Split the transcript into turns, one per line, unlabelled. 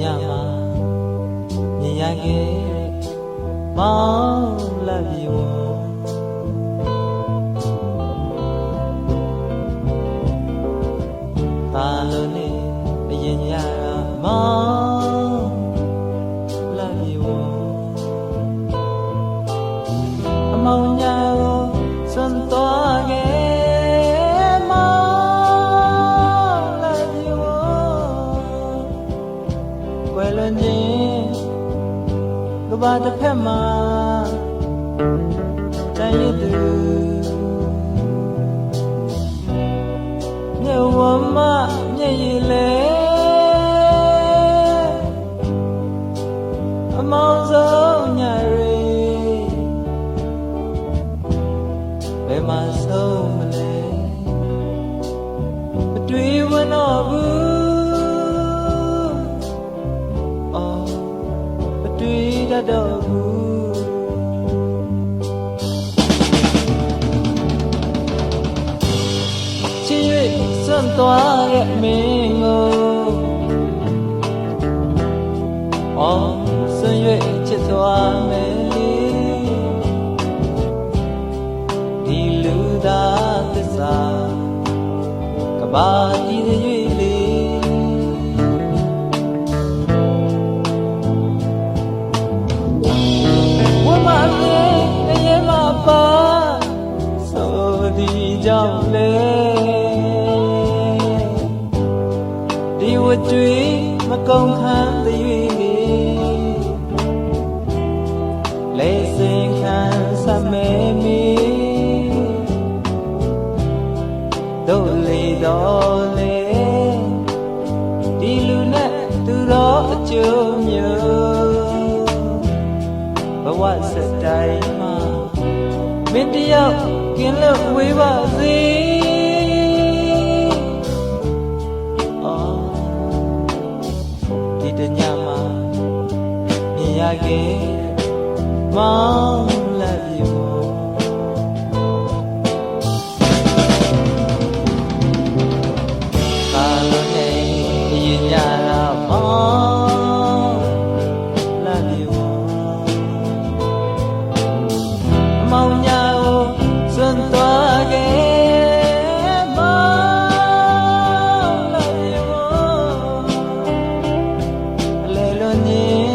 ညမှာမြင်ရခဲ့မောင်လာပြီဝပါလို့နေအရင်ညတာမောင်လာပြီဝအမောင်ညာကိုစွန့်သွားခဲ့မောင်လာပြီဝွယ်လွန်ခြင်းကဘာတစ်ဖက်မှာတန်ရည်သူမြေဝမမြေရည်လေအမောင်ဆုံးညရီဘယ်မှာဆုံးမလဲမတွေ့ဝတော့ဘူးတတ်တော့ဘူးချစ်၍စွန့်သွားတဲ့မင်းကိုစွန့်၍ချစ်သွားမယ်ဒီလူသားသစ္စာကဘာတည်၍လေပါဆိုဒီကြောင့်လေဒီဝတ္တွေမကုန်ခံသေးလေစင်ခံစမဲမီတို့လေတော်လေဒီလူနဲ့သူတော်အကျိုးမျိုးဘဝစတိုင်းမှာမင်းတယောက်ကင်းလွတ်ဝေးပါစေဒီတညမှာမြင်ရခဲ့မောင်